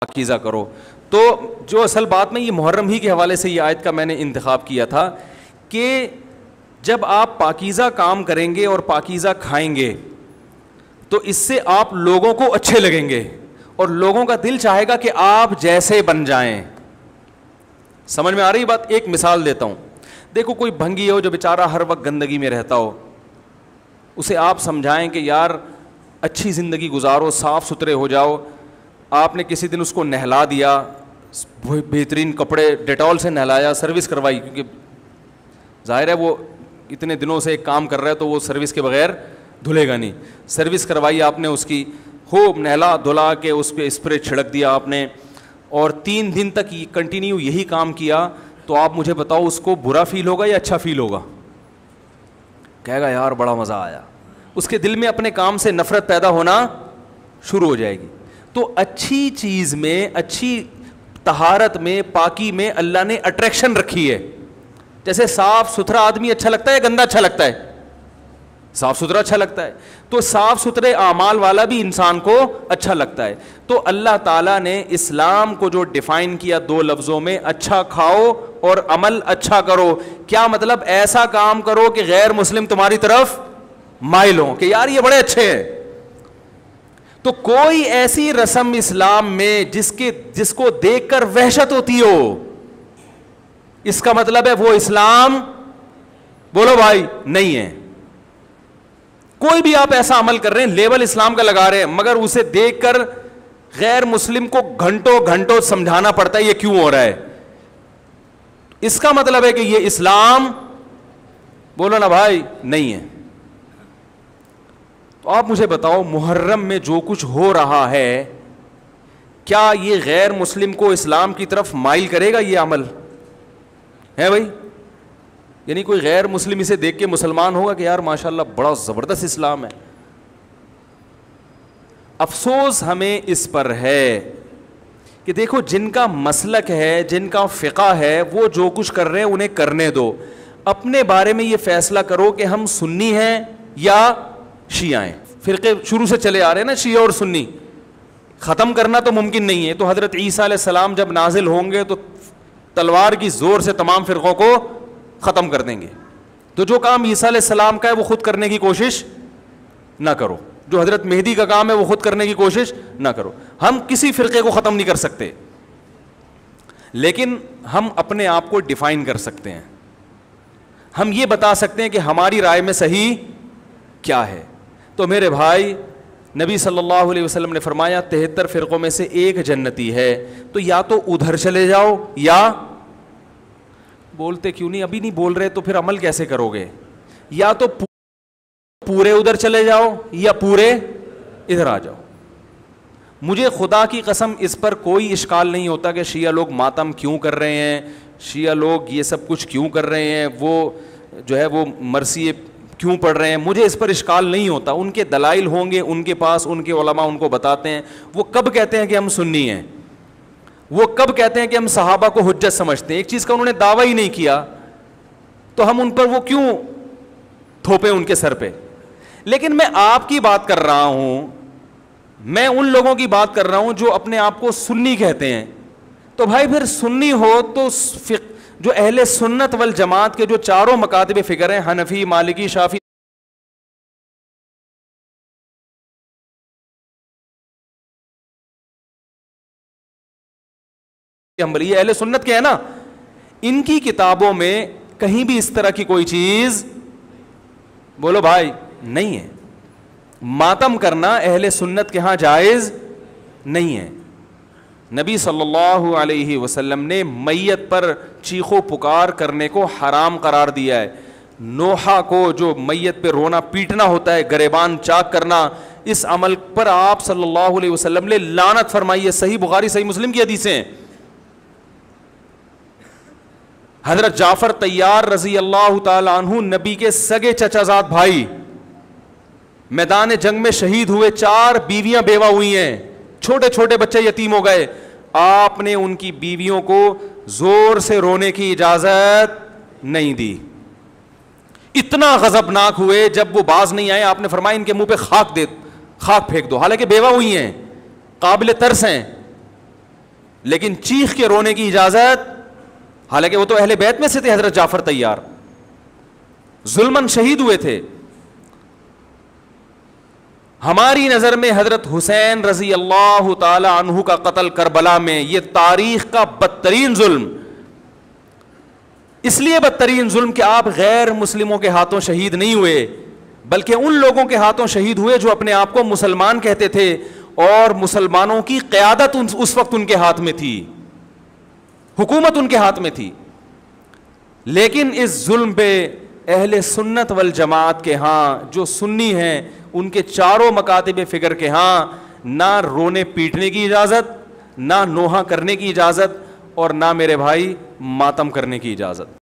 پاکیزہ کرو. تو جو اصل بات میں یہ محرم ہی کے حوالے سے یہ آیت کا میں نے انتخاب کیا تھا کہ جب آپ پاکیزہ کام کریں گے اور پاکیزہ کھائیں گے تو اس سے آپ لوگوں کو اچھے لگیں گے اور لوگوں کا دل چاہے گا کہ آپ جیسے بن جائیں. سمجھ میں آ رہی بات؟ ایک مثال دیتا ہوں. دیکھو کوئی بھنگی ہو جو بیچارہ ہر وقت گندگی میں رہتا ہو, اسے آپ سمجھائیں کہ یار اچھی زندگی گزارو, صاف ستھرے ہو جاؤ. آپ نے کسی دن اس کو نہلا دیا, بہترین کپڑے ڈیٹول سے نہلایا, سروس کروائی, کیونکہ ظاہر ہے وہ اتنے دنوں سے ایک کام کر رہا ہے تو وہ سروس کے بغیر دھلے گا نہیں. سروس کروائی آپ نے اس کی, خوب نہلا دھلا کے اس پہ اسپرے چھڑک دیا آپ نے, اور 3 دن تک کنٹینیو یہی کام کیا, تو آپ مجھے بتاؤ اس کو برا فیل ہوگا یا اچھا فیل ہوگا؟ کہے گا یار بڑا مزہ آیا. اس کے دل میں اپنے کام سے نفرت پیدا ہونا شروع ہو جائے گی. تو اچھی چیز میں, اچھی طہارت میں, پاکی میں اللہ نے اٹریکشن رکھی ہے. جیسے صاف ستھرا آدمی اچھا لگتا ہے, گندا اچھا لگتا ہے؟ صاف ستھرا اچھا لگتا ہے. تو صاف ستھرے اعمال والا بھی انسان کو اچھا لگتا ہے. تو اللہ تعالیٰ نے اسلام کو جو ڈیفائن کیا 2 لفظوں میں, اچھا کھاؤ اور عمل اچھا کرو. کیا مطلب؟ ایسا کام کرو کہ غیر مسلم تمہاری طرف مائل ہوں کہ یار یہ بڑے اچھے ہیں. تو کوئی ایسی رسم اسلام میں جس کو دیکھ کر وحشت ہوتی ہو, اس کا مطلب ہے وہ اسلام, بولو بھائی, نہیں ہے. کوئی بھی آپ ایسا عمل کر رہے ہیں, لیبل اسلام کا لگا رہے ہیں, مگر اسے دیکھ کر غیر مسلم کو گھنٹوں گھنٹوں سمجھانا پڑتا ہے یہ کیوں ہو رہا ہے, اس کا مطلب ہے کہ یہ اسلام, بولو نا بھائی, نہیں ہے. تو آپ مجھے بتاؤ محرم میں جو کچھ ہو رہا ہے, کیا یہ غیر مسلم کو اسلام کی طرف مائل کرے گا؟ یہ عمل ہے بھائی؟ یعنی کوئی غیر مسلم اسے دیکھ کے مسلمان ہوگا کہ یار ماشاءاللہ بڑا زبردست اسلام ہے؟ افسوس ہمیں اس پر ہے کہ دیکھو جن کا مسلک ہے, جن کا فقہ ہے, وہ جو کچھ کر رہے ہیں انہیں کرنے دو. اپنے بارے میں یہ فیصلہ کرو کہ ہم سنی ہیں یا شیعہ ہیں. فرقے شروع سے چلے آ رہے ہیں نا, شیعہ اور سنی, ختم کرنا تو ممکن نہیں ہے. تو حضرت عیسیٰ علیہ السلام جب نازل ہوں گے تو تلوار کی زور سے تمام فرقوں کو ختم کر دیں گے. تو جو کام عیسیٰ علیہ السلام کا ہے وہ خود کرنے کی کوشش نہ کرو, جو حضرت مہدی کا کام ہے وہ خود کرنے کی کوشش نہ کرو. ہم کسی فرقے کو ختم نہیں کر سکتے, لیکن ہم اپنے آپ کو ڈیفائن کر سکتے ہیں. ہم یہ بتا سکتے ہیں کہ ہماری رائے میں صحیح کیا ہے. تو میرے بھائی, نبی صلی اللہ علیہ وسلم نے فرمایا 73 فرقوں میں سے ایک جنتی ہے. تو یا تو ادھر چلے جاؤ, یا بولتے کیوں نہیں, ابھی نہیں بول رہے تو پھر عمل کیسے کرو گے, یا تو پورے ادھر چلے جاؤ یا پورے ادھر آ جاؤ. مجھے خدا کی قسم اس پر کوئی اشکال نہیں ہوتا کہ شیعہ لوگ ماتم کیوں کر رہے ہیں, شیعہ لوگ یہ سب کچھ کیوں کر رہے ہیں, وہ جو ہے وہ مرثیے کیوں پڑھ رہے ہیں. مجھے اس پر اشکال نہیں ہوتا. ان کے دلائل ہوں گے ان کے پاس, ان کے علماء ان کو بتاتے ہیں. وہ کب کہتے ہیں کہ ہم سنی ہیں, وہ کب کہتے ہیں کہ ہم صحابہ کو حجت سمجھتے ہیں. ایک چیز کا انہوں نے دعویٰ ہی نہیں کیا تو ہم ان پر وہ کیوں تھوپے ان کے سر پہ. لیکن میں آپ کی بات کر رہا ہوں, میں ان لوگوں کی بات کر رہا ہوں جو اپنے آپ کو سنی کہتے ہیں. تو بھائی پھر سنی ہو تو جو اہل سنت والجماعت کے جو چاروں مکاتب فکر ہیں, حنفی, مالکی, شافعی, حنبلی, اہل سنت کے ہیں نا, ان کی کتابوں میں کہیں بھی اس طرح کی کوئی چیز, بولو بھائی, نہیں ہے. ماتم کرنا اہل سنت کے ہاں جائز نہیں ہے. نبی صلی اللہ علیہ وسلم نے میت پر چیخ و پکار کرنے کو حرام قرار دیا ہے. نوحہ کو جو میت پہ رونا پیٹنا ہوتا ہے, گریبان چاک کرنا, اس عمل پر آپ صلی اللہ علیہ وسلم نے لعنت فرمائی ہے. صحیح بخاری صحیح مسلم کی حدیثیں ہیں. حضرت جعفر طیار رضی اللہ تعالی عنہ نبی کے سگے چچا زاد بھائی, میدان جنگ میں شہید ہوئے, 4 بیویاں بیوہ ہوئی ہیں, چھوٹے چھوٹے بچے یتیم ہو گئے. آپ نے ان کی بیویوں کو زور سے رونے کی اجازت نہیں دی. اتنا غضبناک ہوئے, جب وہ باز نہیں آئے آپ نے فرمایا ان کے منہ پہ خاک پھینک دو. حالانکہ بیوہ ہوئی ہیں, قابل ترس ہیں, لیکن چیخ کے رونے کی اجازت, حالانکہ وہ تو اہل بیت میں سے تھے, حضرت جعفر طیار ظلماً شہید ہوئے تھے. ہماری نظر میں حضرت حسین رضی اللہ تعالی عنہ کا قتل کربلا میں یہ تاریخ کا بدترین ظلم, اس لیے بدترین ظلم کہ آپ غیر مسلموں کے ہاتھوں شہید نہیں ہوئے, بلکہ ان لوگوں کے ہاتھوں شہید ہوئے جو اپنے آپ کو مسلمان کہتے تھے, اور مسلمانوں کی قیادت اس وقت ان کے ہاتھ میں تھی, حکومت ان کے ہاتھ میں تھی. لیکن اس ظلم پہ اہل سنت والجماعت کے ہاں, جو سنی ہیں, ان کے چاروں مکاتب فکر کے ہاں نہ رونے پیٹنے کی اجازت, نہ نوحہ کرنے کی اجازت, اور نہ میرے بھائی ماتم کرنے کی اجازت.